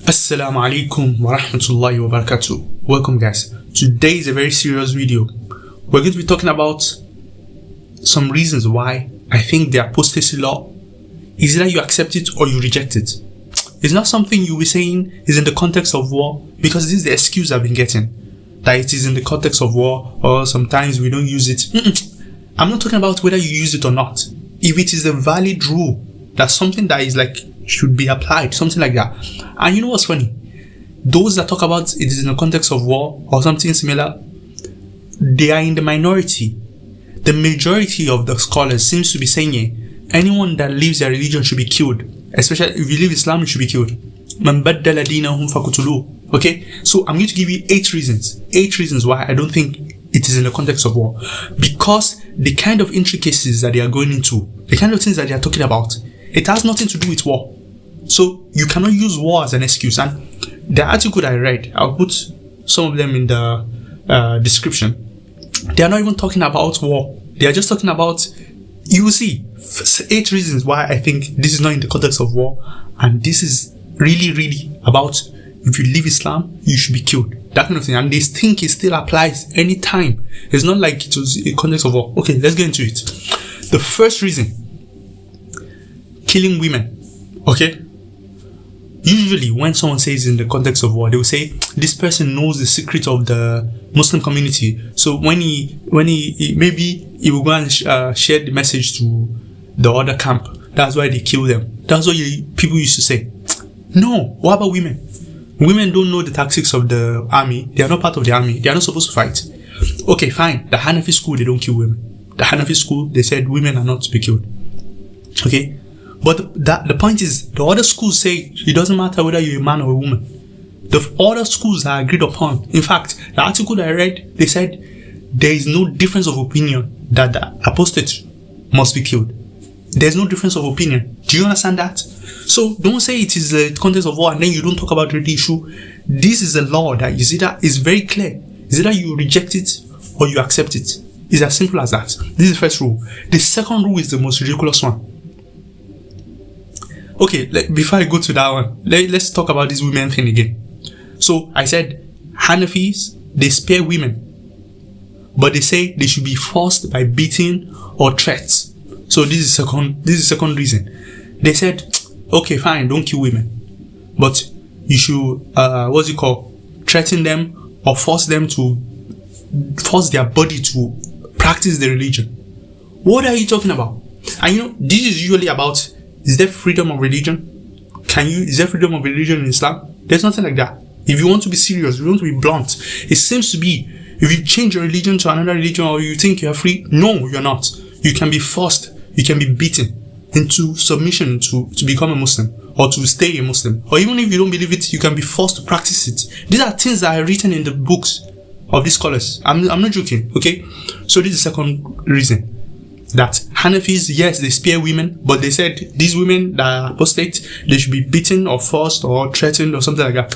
Assalamu alaikum wa rahmatullahi wa barakatuh. Welcome guys. Today is a very serious video. We're going to be talking about some reasons why I think the apostasy law is either you accept it or you reject it. It's not something you'll be saying is in the context of war, because this is the excuse I've been getting, that it is in the context of war or sometimes we don't use it. I'm not talking about whether you use it or not. If it is a valid rule, that's something that is like should be applied, something like that. And you know what's funny? Those that talk about it is in the context of war or something similar, they are in the minority. The majority of the scholars seems to be saying anyone that leaves their religion should be killed. Especially if you leave Islam, you should be killed. Man baddala dinahum faqtuluhu. Okay? So I'm going to give you 8 reasons. 8 reasons why I don't think it is in the context of war. Because the kind of intricacies that they are going into, the kind of things that they are talking about, it has nothing to do with war. So you cannot use war as an excuse. And the article that I read, I'll put some of them in the description. They are not even talking about war. They are just talking about, you will see, 8 reasons why I think this is not in the context of war. And this is really about if you leave Islam, you should be killed. That kind of thing. And they think it still applies anytime. It's not like it was in context of war. Okay, let's get into it. The first reason, killing women. Okay? Usually when someone says in the context of war, they will say this person knows the secret of the Muslim community. So when he maybe he will go and share the message to the other camp. That's why they kill them. That's what people used to say. No. What about women? Women don't know the tactics of the army. They are not part of the army. They are not supposed to fight. Okay, fine. The Hanafi school, they don't kill women. The Hanafi school, they said women are not to be killed. Okay? But the point is, the other schools say it doesn't matter whether you're a man or a woman. The other schools are agreed upon. In fact, the article that I read, they said there is no difference of opinion that the apostate must be killed. There's no difference of opinion. Do you understand that? So don't say it is the context of war and then you don't talk about the issue. This is a law that is very clear. It's either you reject it or you accept it. It's as simple as that. This is the first rule. The second rule is the most ridiculous one. Okay, before I go to that one, let's talk about this women thing again. So I said Hanafis, they spare women, but they say they should be forced by beating or threats. So this is second reason. They said, okay, fine, don't kill women, but you should threaten them or force their body to practice their religion. What are you talking about? And you know, this is usually about, is there freedom of religion? Is there freedom of religion in Islam? There's nothing like that. If you want to be serious, if you want to be blunt, it seems to be, if you change your religion to another religion or you think you're free, no, you're not. You can be forced, you can be beaten into submission to become a Muslim or to stay a Muslim. Or even if you don't believe it, you can be forced to practice it. These are things that are written in the books of these scholars. I'm not joking, okay? So this is the second reason. That Hanafis, yes, they spare women, but they said these women that are apostate, they should be beaten or forced or threatened or something like that.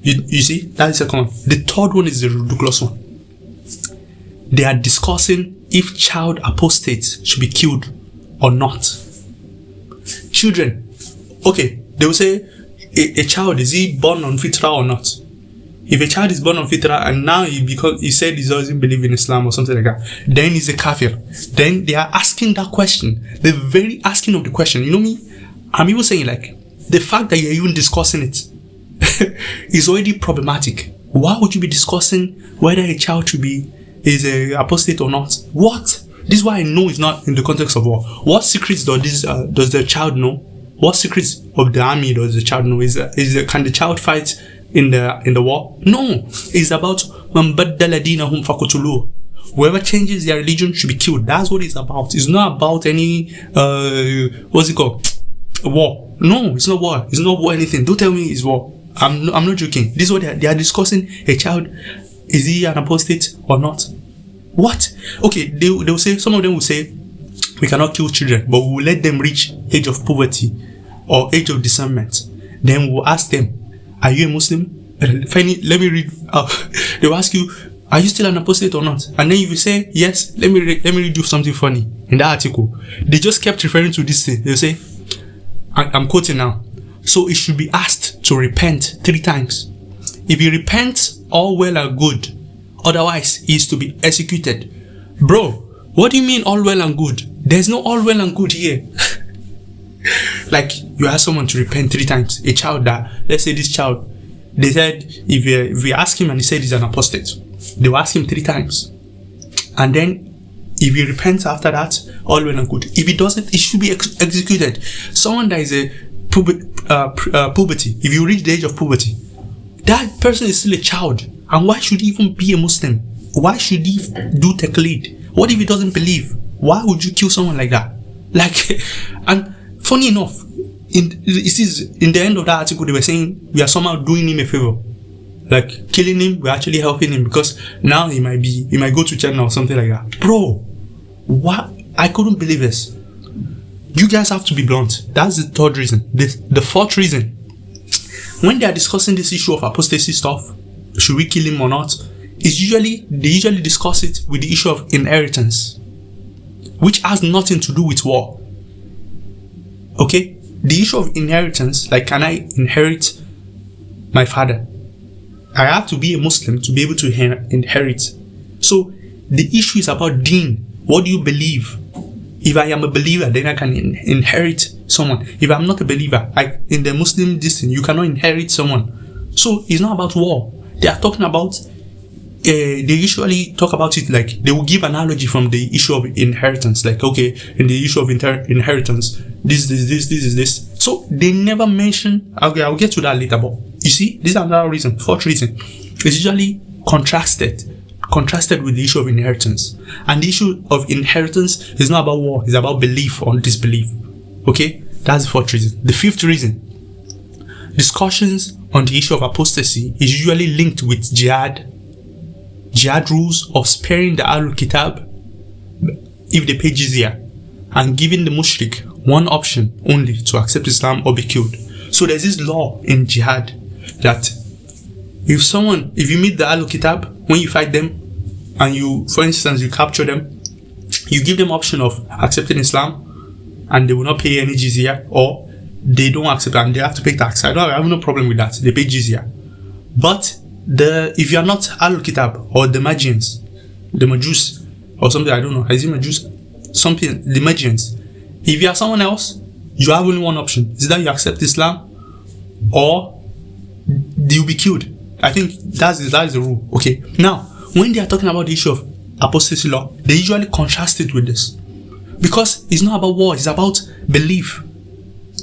You see, that's the second one. The third one is the ridiculous one. They are discussing if child apostates should be killed or not. Children, okay, they will say a child, is he born on fitrah or not? If a child is born on fitrah and now he said he doesn't believe in Islam or something like that, then he's a kafir. Then they are asking that question. The very asking of the question. You know me? I'm even saying like, the fact that you're even discussing it is already problematic. Why would you be discussing whether a child is a apostate or not? What? This is why I know it's not in the context of war. What secrets does the child know? What secrets of the army does the child know? Can the child fight in the war? No. It's about man baddala dinahum faqtuluhu. Whoever changes their religion should be killed. That's what it's about. It's not about any war. No, it's not war. It's not war anything. Don't tell me it's war. I'm not joking. This is what they are discussing. A child, is he an apostate or not? What? Okay, they will say, some of them will say, we cannot kill children, but we will let them reach age of puberty or age of discernment. Then we will ask them, are you a Muslim? Finally, let me read. They will ask you, are you still an apostate or not? And then if you say yes, let me read you something funny in that article. They just kept referring to this thing. They say, I'm quoting now, So it should be asked to repent 3 times. If he repents, all well and good. Otherwise, he is to be executed. Bro, what do you mean all well and good? There's no all well and good here. Like, you ask someone to repent 3 times. A child that, let's say this child, they said, if we ask him and he said he's an apostate, they will ask him 3 times. And then, if he repents after that, all well and good. If he doesn't, he should be executed. Someone that is a puberty, if you reach the age of puberty, that person is still a child. And why should he even be a Muslim? Why should he do taqlid? What if he doesn't believe? Why would you kill someone like that? Like, and funny enough, in the end of that article, they were saying we are somehow doing him a favor. Like, killing him, we're actually helping him, because now he might go to China or something like that. Bro, what? I couldn't believe this. You guys have to be blunt. That's the 3rd reason. The 4th reason, when they are discussing this issue of apostasy stuff, should we kill him or not, they usually discuss it with the issue of inheritance, which has nothing to do with war. Okay? The issue of inheritance, like, can I inherit my father? I have to be a Muslim to be able to inherit. So the issue is about deen. What do you believe? If I am a believer, then I can inherit someone. If I'm not a believer, in the Muslim distance, you cannot inherit someone. So it's not about war. They are talking about, they usually talk about it like, they will give analogy from the issue of inheritance. Like, okay, in the issue of inheritance, this is this. So they never mention, okay, I'll get to that later, but you see, this is another reason, 4th reason. It's usually contrasted with the issue of inheritance. And the issue of inheritance is not about war, it's about belief or disbelief. Okay? That's the 4th reason. The 5th reason, discussions on the issue of apostasy is usually linked with jihad rules of sparing the Ahlul Kitab if they pay jizya, and giving the mushrik one option only, to accept Islam or be killed. So there's this law in jihad that if you meet the Ahlul Kitab, when you fight them, and you, for instance, you capture them, you give them option of accepting Islam, and they will not pay any jizya, or they don't accept and they have to pay tax. I have no problem with that. They pay jizya. But if you are not Ahlul Kitab or the Magians, the Majus or something, I don't know, is it Majus? Something, the Magians. If you are someone else, you have only one option. Is that you accept Islam or you'll be killed. I think that is the rule. Okay. Now, when they are talking about the issue of apostasy law, they usually contrast it with this. Because it's not about war, it's about belief.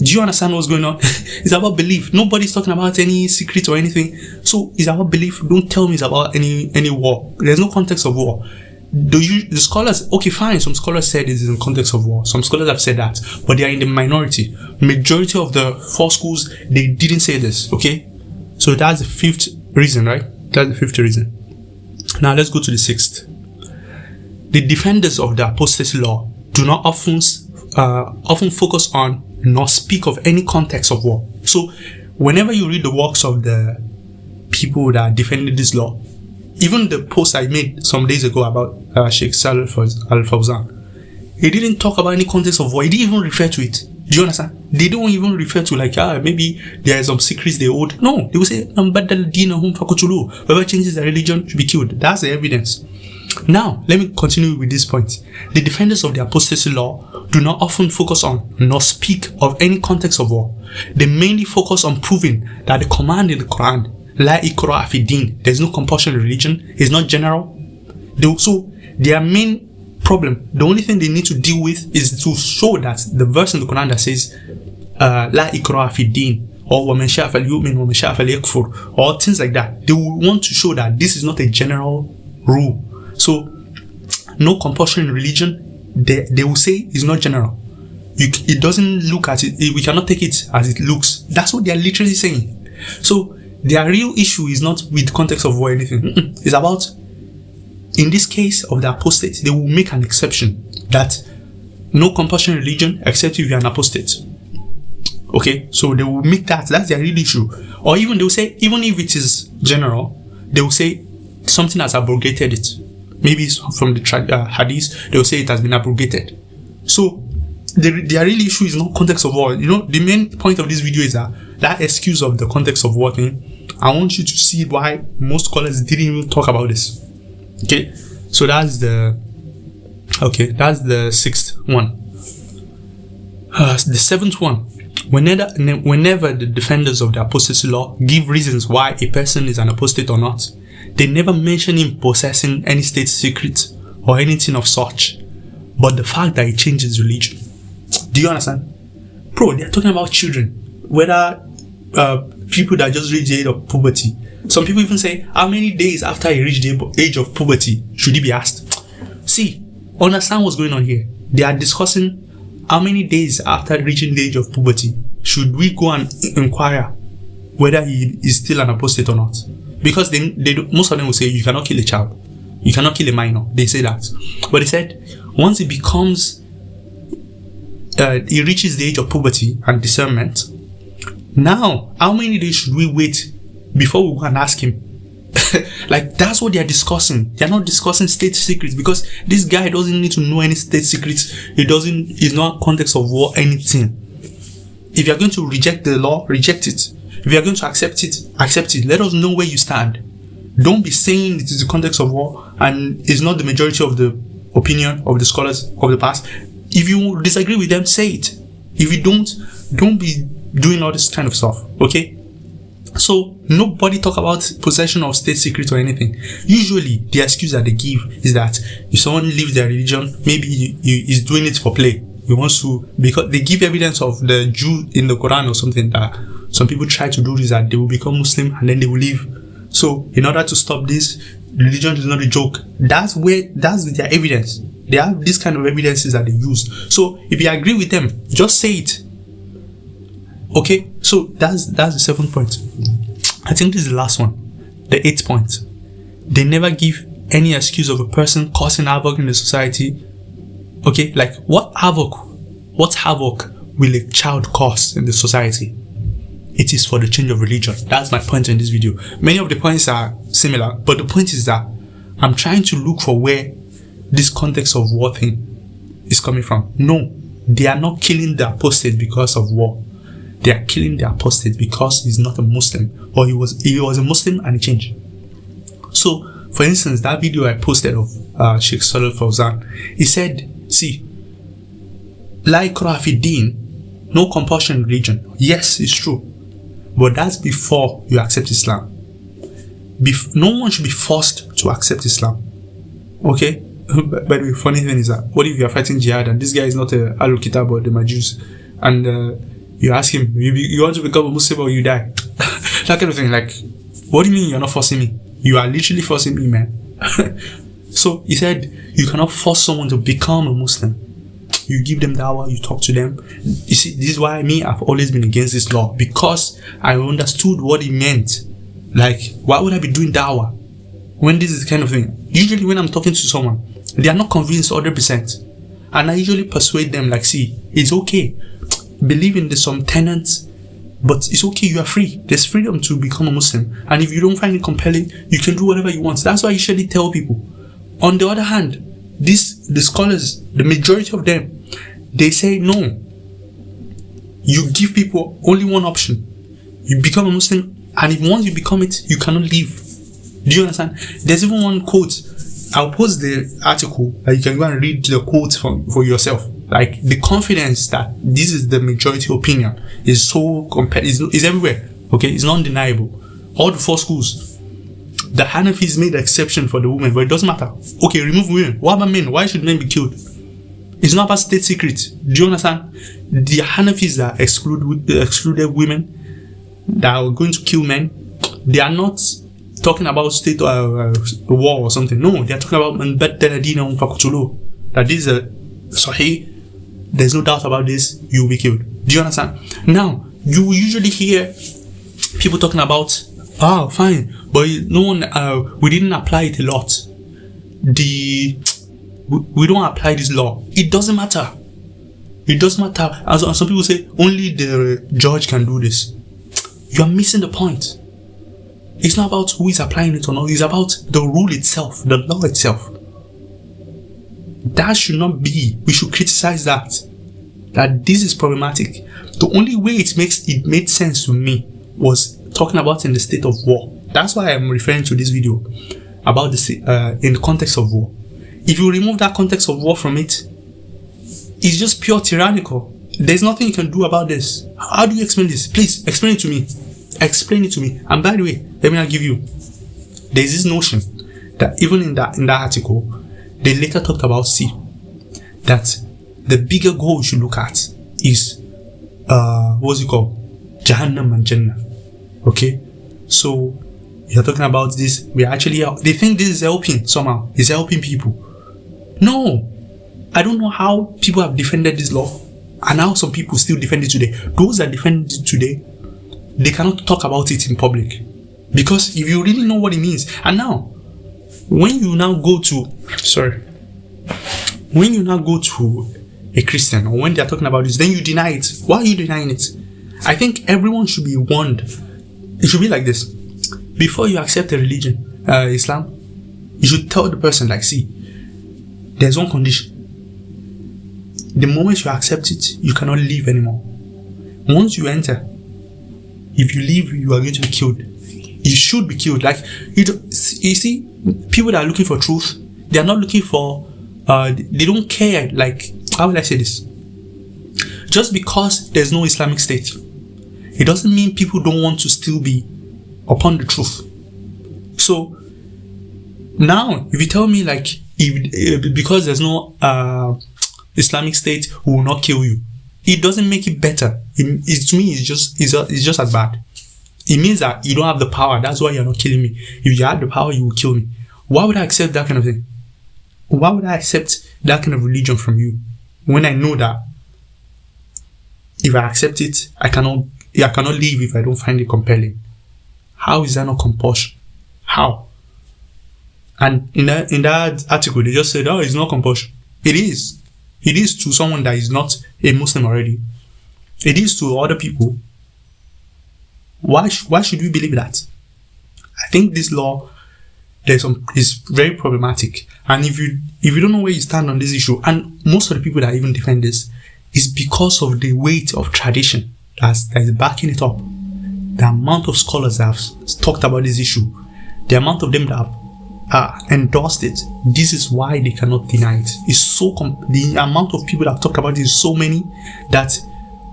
Do you understand what's going on? It's about belief. Nobody's talking about any secret or anything. So it's about belief. Don't tell me it's about any war. There's no context of war. The scholars, okay, fine, some scholars said it is in context of war. Some scholars have said that, but they are in the minority. Majority of the 4 schools, they didn't say this, okay? So that's the 5th reason, right? That's the 5th reason. Now let's go to the 6th. The defenders of the apostasy law do not often focus on nor speak of any context of war. So whenever you read the works of the people that defended this law, even the post I made some days ago about Sheikh Salih Fawzan, he didn't talk about any context of war. He didn't even refer to it. Do you understand? They don't even refer to like, maybe there are some secrets they hold. No, they will say, whoever changes their religion should be killed. That's the evidence. Now, let me continue with this point. The defenders of the apostasy law do not often focus on nor speak of any context of war. They mainly focus on proving that the command in the Quran, La ikraha fi din, there's no compulsion in religion, is not general. So their main problem, the only thing they need to deal with is to show that the verse in the Quran that says La ikraha fi din, or وَمَنْ شَاءَ فَلْيُؤْمِنْ وَمَنْ شَاءَ فَلْيَكْفُرْ, or things like that. They will want to show that this is not a general rule. So no compulsion in religion, they will say is not general. It doesn't look at it, we cannot take it as it looks. That's what they are literally saying. So their real issue is not with the context of war or anything. It's about, in this case of the apostate, they will make an exception that no compulsion in religion except if you are an apostate. Okay, so they will make that's their real issue. Or even they will say, even if it is general, they will say something has abrogated it. Maybe it's from the hadith, they will say it has been abrogated. So their real issue is not context of war. You know, the main point of this video is that that excuse of the context of war thing, I want you to see why most scholars didn't even talk about this. Okay, so that's the sixth one. The seventh one. Whenever the defenders of the apostasy law give reasons why a person is an apostate or not, they never mention him possessing any state secret or anything of such, but the fact that he changes religion. Do you understand? Bro, they're talking about children, whether people that just reach the age of puberty. Some people even say, how many days after he reached the age of puberty should he be asked? See, understand what's going on here. They are discussing how many days after reaching the age of puberty should we go and inquire whether he is still an apostate or not. Because most of them will say you cannot kill a child, you cannot kill a minor. They say that. But they said once he becomes, he reaches the age of puberty and discernment, now how many days should we wait before we go and ask him? Like, that's what they are discussing. They are not discussing state secrets, because this guy doesn't need to know any state secrets. He's not context of war, anything. If you are going to reject the law, reject it. If you are going to accept it, accept it. Let us know where you stand. Don't be saying it is the context of war and it's not the majority of the opinion of the scholars of the past. If you disagree with them, say it. If you don't be doing all this kind of stuff. Okay? So nobody talk about possession of state secret or anything. Usually the excuse that they give is that if someone leaves their religion, maybe he is doing it for play. He wants to, because they give evidence of the Jew in the Quran or something, that some people try to do this, that they will become Muslim and then they will leave. So in order to stop this, religion is not a joke. That's their evidence. They have this kind of evidences that they use. So if you agree with them, just say it. Okay, so that's the seventh point. I think this is the last one, the eighth point. They never give any excuse of a person causing havoc in the society. Okay, like what havoc will a child cause in the society? It is for the change of religion. That's my point in this video. Many of the points are similar, but the point is that I'm trying to look for where this context of war thing is coming from. No, they are not killing the apostate because of war. They are killing the apostate because he's not a Muslim, or he was a Muslim and he changed. So, for instance, that video I posted of Sheikh Salih Fawzan, he said, see, La ikraha fi din, no compulsion in religion. Yes, it's true, but that's before you accept Islam. No one should be forced to accept Islam. Okay? But the funny thing is that, what if you are fighting Jihad and this guy is not a Ahlul Kitab or the Majus, and you ask him, you want to become a Muslim or you die? That kind of thing. Like, what do you mean you're not forcing me? You are literally forcing me, man. So he said, you cannot force someone to become a Muslim. You give them dawah, you talk to them. You see, this is why I've always been against this law, because I understood what it meant. Like, why would I be doing dawah when this is the kind of thing? Usually when I'm talking to someone, they are not convinced 100%. And I usually persuade them, like, see, it's okay. Believe in some tenets, but it's okay, you are free. There's freedom to become a Muslim. And if you don't find it compelling, you can do whatever you want. That's why I usually tell people. On the other hand, the scholars, the majority of them, they say no. You give people only one option. You become a Muslim, and if once you become it, you cannot leave. Do you understand? There's even one quote. I'll post the article, and you can go and read the quote for yourself. Like, the confidence that this is the majority opinion is so is everywhere. Okay, it's not undeniable. All the four schools. The Hanafis made an exception for the women, but it doesn't matter. Okay, remove women. What about men? Why should men be killed? It's not about state secret. Do you understand? The Hanafis that excluded women, that are going to kill men, they are not talking about state war or something. No, they are talking about man baddala dinahu faqtuluhu. That this is a sahih. There's no doubt about this. You will be killed. Do you understand? Now, you will usually hear people talking about, oh, fine, but no one. We didn't apply it a lot. We don't apply this law. It doesn't matter. It doesn't matter. As some people say, only the judge can do this. You are missing the point. It's not about who is applying it or not. It's about the rule itself, the law itself. That should not be. We should criticize that. that this is problematic. The only way it made sense to me was talking about in the state of war. That's why I'm referring to this video about in the context of war. If you remove that context of war from it, it's just pure tyrannical. There's nothing you can do about this. How do you explain this? Please explain it to me. Explain it to me. And by the way, let me give you. There's this notion that even in that article, they later talked about that the bigger goal you should look at is what's it called? Jahannam and Jannah. Okay? So you're talking about this. They think this is helping somehow. It's helping people. No. I don't know how people have defended this law and how some people still defend it today. Those that defend it today, they cannot talk about it in public. Because if you really know what it means, and now, when you now go to a Christian, or when they're talking about this, then you deny it. Why are you denying it? I think everyone should be warned. It should be like this. Before you accept a religion, Islam, you should tell the person, like, see, there's one condition. The moment you accept it, you cannot leave anymore. Once you enter, if you leave, you are going to be killed. You should be killed. Like, you see, people that are looking for truth, they are not looking for, they don't care. Like, how will I say this? Just because there's no Islamic State, it doesn't mean people don't want to still be upon the truth. So, now, if you tell me, like, if because there's no Islamic State who will not kill you, it doesn't make it better. To me, it's just as bad. It means that you don't have the power. That's why you're not killing me. If you had the power, you would kill me. Why would I accept that kind of thing? Why would I accept that kind of religion from you when I know that if I accept it, I cannot leave if I don't find it compelling? How is that not compulsion? How? And in that article, they just said, oh, it's not compulsion. It is. It is to someone that is not a Muslim already. It is to other people. Why should we believe that? I think this law is very problematic. And if you don't know where you stand on this issue, and most of the people that even defend this, is because of the weight of tradition that is backing it up. The amount of scholars that have talked about this issue, the amount of them that have endorsed it, this is why they cannot deny it. It's so the amount of people that have talked about it is so many that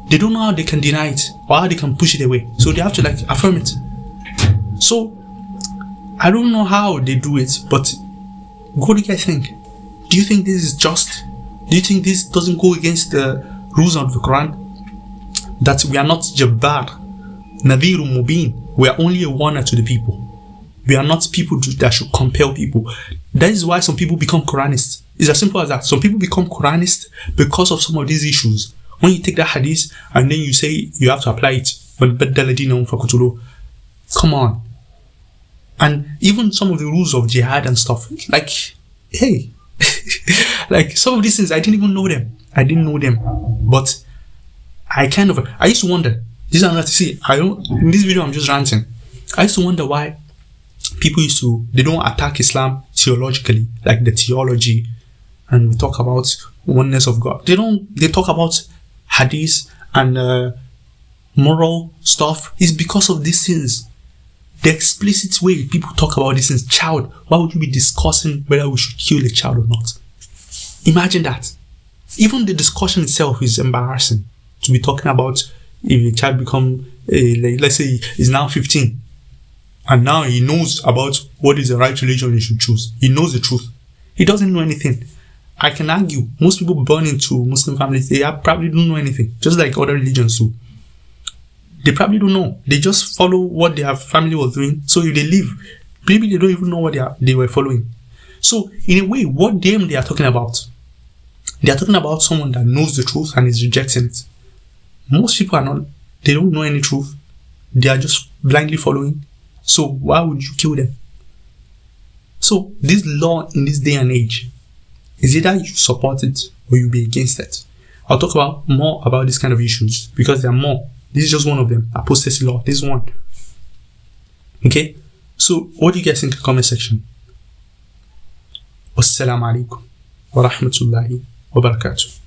they don't know how they can deny it or how they can push it away. So they have to like affirm it. So I don't know how they do it, but what do you guys think? Do you think this is just? Do you think this doesn't go against the rules of the Quran? That we are not Jabbar, Nadhirun Mubin. We are only a warner to the people. We are not people that should compel people. That is why some people become Quranists. It's as simple as that. Some people become Quranists because of some of these issues. When you take that hadith and then you say you have to apply it, come on. And even some of the rules of jihad and stuff, like, hey, like some of these things, I didn't even know them. I didn't know them. But I used to wonder, in this video I'm just ranting. I used to wonder why people they don't attack Islam theologically, like the theology, and we talk about oneness of God. They talk about hadith and moral stuff. It's because of these things. The explicit way people talk about these things. Child, why would you be discussing whether we should kill a child or not? Imagine that. Even the discussion itself is embarrassing. To be talking about if a child become, let's say, is now 15, and now he knows about what is the right religion he should choose. He knows the truth. He doesn't know anything. I can argue, most people born into Muslim families, they probably don't know anything, just like other religions do. They probably don't know. They just follow what their family was doing. So if they leave, maybe they don't even know what they were following. So in a way, what they are talking about? They are talking about someone that knows the truth and is rejecting it. Most people are not. They don't know any truth. They are just blindly following. So why would you kill them? So this law in this day and age is either you support it or you be against it. I'll talk more about this kind of issues because there are more. This is just one of them. Apostasy law. This one. Okay? So what do you guys think in the comment section? Wassalamu alaikum wa rahmatullahi wa barakatuh.